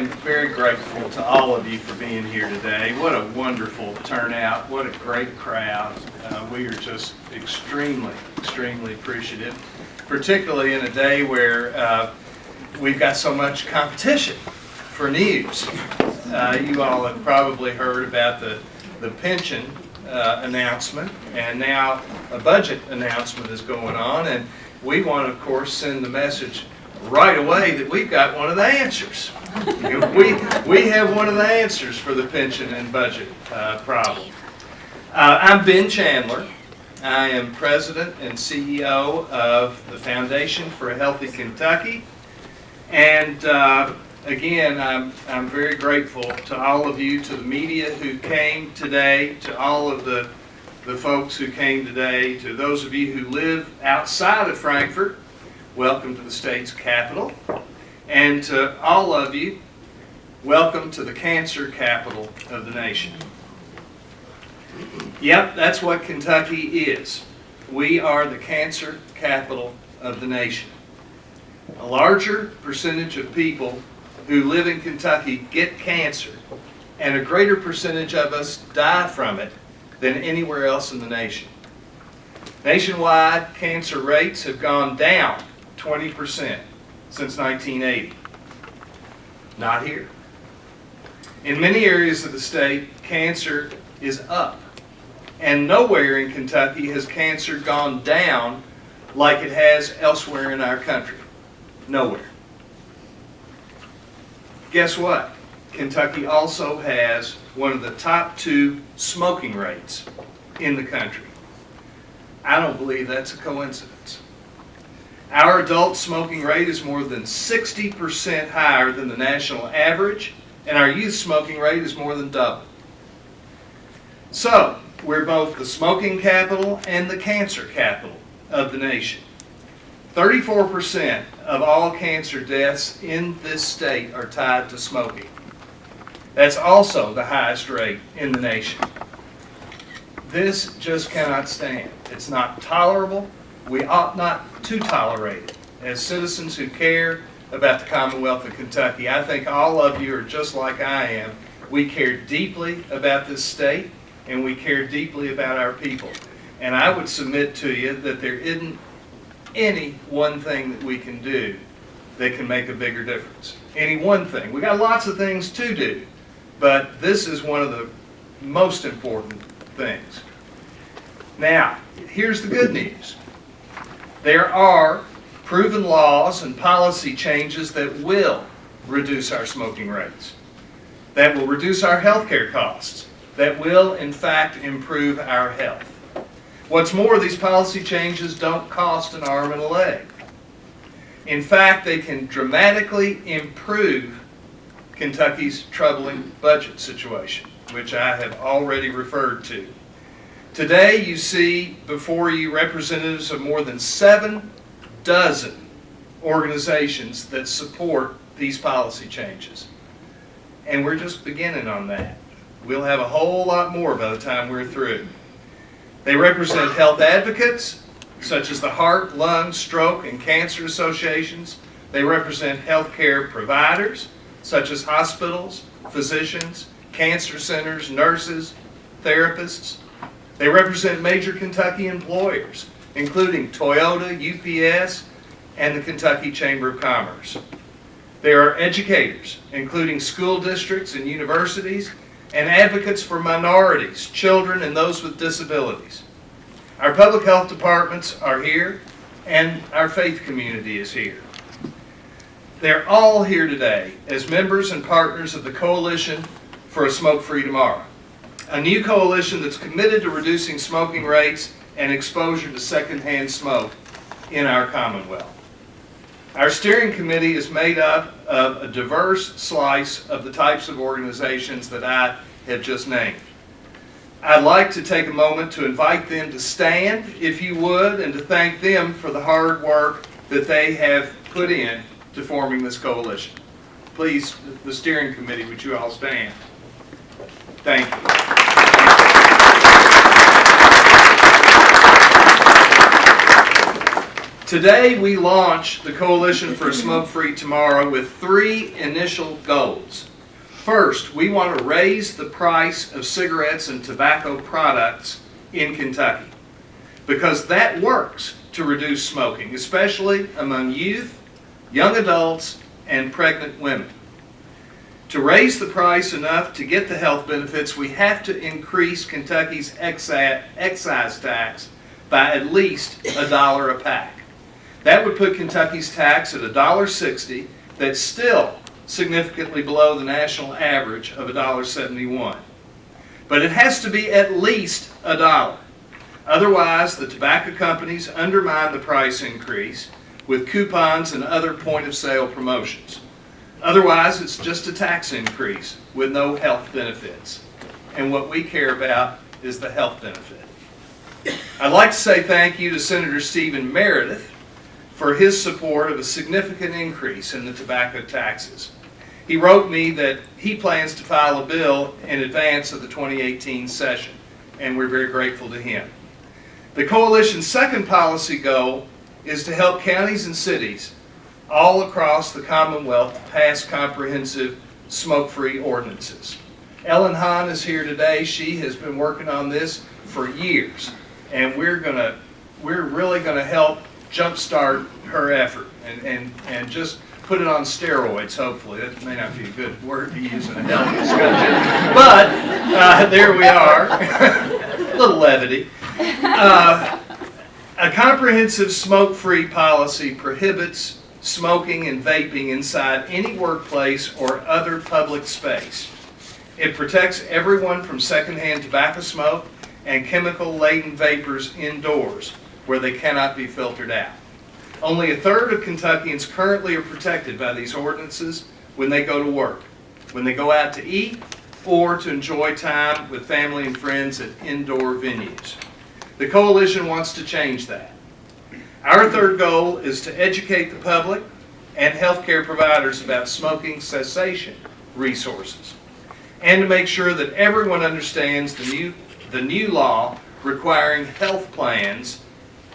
am very grateful to all of you for being here today. What a wonderful turnout. What a great crowd. We are just extremely appreciative, particularly in a day where we've got so much competition for news. You all have probably heard about the pension announcement, and now a budget announcement is going on, and we want to, of course, send the message right away that we've got one of the answers. We have one of the answers for the pension and budget problem. I'm Ben Chandler. I am President and CEO of the Foundation for a Healthy Kentucky. And again, I'm very grateful to all of you, to the media who came today, to all of the folks who came today, to those of you who live outside of Frankfort. Welcome to the state's capital. And to all of you, welcome to the cancer capital of the nation. Yep, that's what Kentucky is. We are the cancer capital of the nation. A larger percentage of people who live in Kentucky get cancer, and a greater percentage of us die from it than anywhere else in the nation. Nationwide, cancer rates have gone down 20% since 1980. Not here. In many areas of the state, cancer is up. And nowhere in Kentucky has cancer gone down like it has elsewhere in our country. Nowhere. Guess what? Kentucky also has one of the top 2 smoking rates in the country. I don't believe that's a coincidence. Our adult smoking rate is more than 60% higher than the national average, and our youth smoking rate is more than double. So, we're both the smoking capital and the cancer capital of the nation. 34% of all cancer deaths in this state are tied to smoking. That's also the highest rate in the nation. This just cannot stand. It's not tolerable. We ought not to tolerate it. As citizens who care about the Commonwealth of Kentucky, I think all of you are just like I am. We care deeply about this state, and we care deeply about our people. And I would submit to you that there isn't any one thing that we can do that can make a bigger difference. Any one thing. We got lots of things to do, but this is one of the most important things. Now, here's the good news. There are proven laws and policy changes that will reduce our smoking rates, that will reduce our health care costs, that will, in fact, improve our health. What's more, these policy changes don't cost an arm and a leg. In fact, they can dramatically improve Kentucky's troubling budget situation, which I have already referred to. Today, you see before you representatives of more than 7 dozen organizations that support these policy changes. And we're just beginning on that. We'll have a whole lot more by the time we're through. They represent health advocates, such as the Heart, Lung, Stroke, and Cancer Associations. They represent healthcare providers, such as hospitals, physicians, cancer centers, nurses, therapists. They represent major Kentucky employers, including Toyota, UPS, and the Kentucky Chamber of Commerce. There are educators, including school districts and universities, and advocates for minorities, children, and those with disabilities. Our public health departments are here, and our faith community is here. They're all here today as members and partners of the Coalition for a Smoke-Free Tomorrow, a new coalition that's committed to reducing smoking rates and exposure to secondhand smoke in our Commonwealth. Our steering committee is made up of a diverse slice of the types of organizations that I have just named. I'd like to take a moment to invite them to stand, if you would, and to thank them for the hard work that they have put in to forming this coalition. Please, the steering committee, would you all stand? Thank you. Today we launch the Coalition for a Smoke-Free Tomorrow with 3 initial goals. First, we want to raise the price of cigarettes and tobacco products in Kentucky because that works to reduce smoking, especially among youth, young adults, and pregnant women. To raise the price enough to get the health benefits, we have to increase Kentucky's excise tax by at least $1 a pack. That would put Kentucky's tax at $1.60. That's still significantly below the national average of $1.71. But it has to be at least $1. Otherwise, the tobacco companies undermine the price increase with coupons and other point-of-sale promotions. Otherwise, it's just a tax increase with no health benefits. And what we care about is the health benefit. I'd like to say thank you to Senator Stephen Meredith for his support of a significant increase in the tobacco taxes. He wrote me that he plans to file a bill in advance of the 2018 session, and we're very grateful to him. The Coalition's second policy goal is to help counties and cities all across the Commonwealth pass comprehensive smoke-free ordinances. Ellen Hahn is here today. She has been working on this for years, and we're really gonna help jumpstart her effort and just put it on steroids, hopefully. That may not be a good word to use in a health discussion, but there we are. A little levity. A comprehensive smoke-free policy prohibits smoking and vaping inside any workplace or other public space. It protects everyone from secondhand tobacco smoke and chemical-laden vapors indoors, where they cannot be filtered out. Only 1/3 of Kentuckians currently are protected by these ordinances when they go to work, when they go out to eat, or to enjoy time with family and friends at indoor venues. The Coalition wants to change that. Our third goal is to educate the public and healthcare providers about smoking cessation resources, and to make sure that everyone understands the new law requiring health plans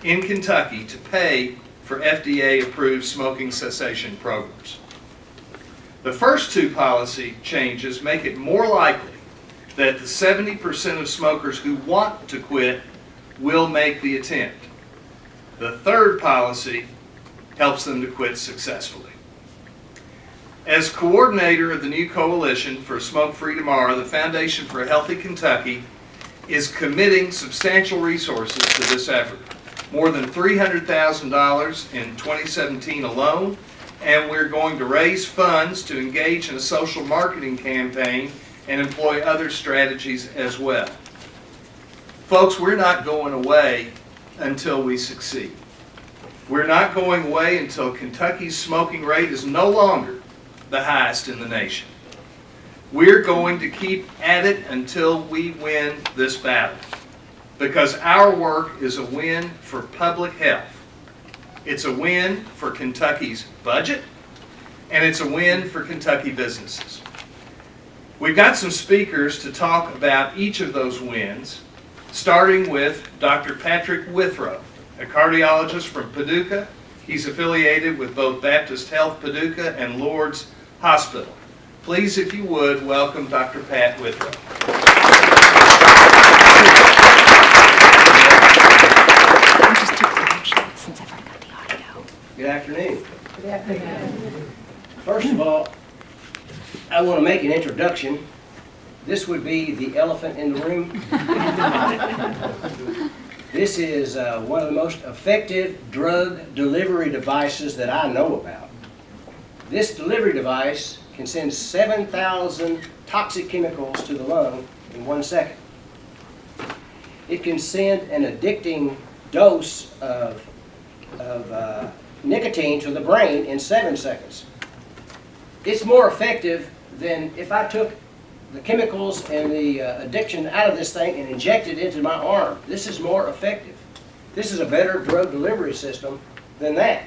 in Kentucky to pay for FDA-approved smoking cessation programs. The first 2 policy changes make it more likely that the 70% of smokers who want to quit will make the attempt. The third policy helps them to quit successfully. As coordinator of the new Coalition for Smoke-Free Tomorrow, the Foundation for a Healthy Kentucky is committing substantial resources to this effort. More than $300,000 in 2017 alone, and we're going to raise funds to engage in a social marketing campaign and employ other strategies as well. Folks, we're not going away until we succeed. We're not going away until Kentucky's smoking rate is no longer the highest in the nation. We're going to keep at it until we win this battle, because our work is a win for public health. It's a win for Kentucky's budget, and it's a win for Kentucky businesses. We've got some speakers to talk about each of those wins, starting with Dr. Patrick Withrow, a cardiologist from Paducah. He's affiliated with both Baptist Health Paducah and Lourdes Hospital. Please, if you would, welcome Dr. Pat Withrow. Good afternoon. Good afternoon. First of all, I want to make an introduction. This would be the elephant in the room. This is one of the most effective drug delivery devices that I know about. This delivery device can send 7,000 toxic chemicals to the lung in 1 second. It can send an addicting dose of nicotine to the brain in 7 seconds. It's more effective than if I took the chemicals and the addiction out of this thing and injected it into my arm. This is more effective. This is a better drug delivery system than that.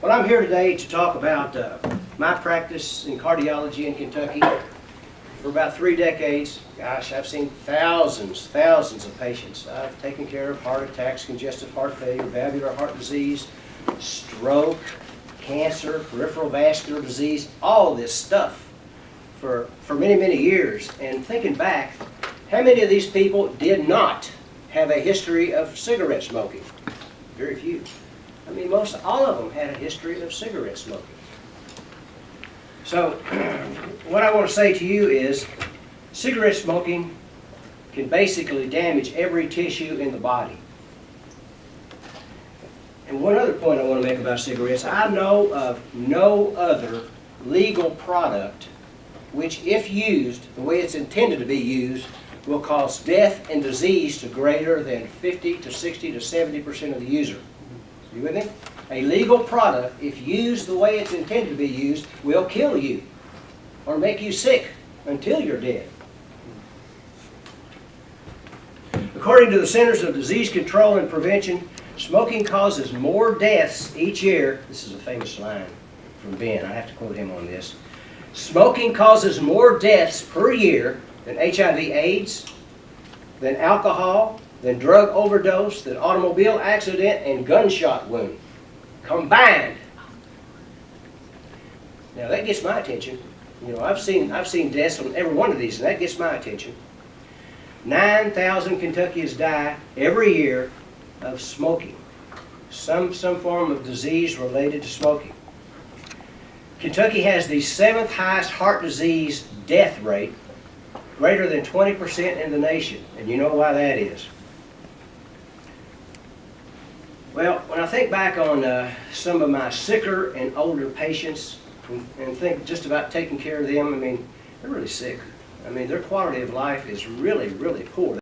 But I'm here today to talk about my practice in cardiology in Kentucky. for about 3 decades, gosh, I've seen thousands of patients. I've taken care of heart attacks, congestive heart failure, valvular heart disease, stroke, cancer, peripheral vascular disease, all this stuff for many years. And thinking back, how many of these people did not have a history of cigarette smoking? Very few. I mean, all of them had a history of cigarette smoking. So, what I want to say to you is, cigarette smoking can basically damage every tissue in the body. And one other point I want to make about cigarettes, I know of no other legal product which, if used the way it's intended to be used, will cause death and disease to greater than 50 to 60 to 70% of the user. You with me? A legal product, if used the way it's intended to be used, will kill you or make you sick until you're dead. According to the Centers of Disease Control and Prevention, smoking causes more deaths each year. This is a famous line from Ben. I have to quote him on this. Smoking causes more deaths per year than HIV/AIDS, than alcohol, than drug overdose, than automobile accident, and gunshot wound combined. Now that gets my attention. You know, I've seen deaths on every one of these, and that gets my attention. 9,000 Kentuckians die every year of smoking, some form of disease related to smoking. Kentucky has the 7th highest heart disease death rate, greater than 20% in the nation, and you know why that is. Well, when I think back on some of my sicker and older patients and think just about taking care of them, I mean, they're really sick. I mean, their quality of life is really poor.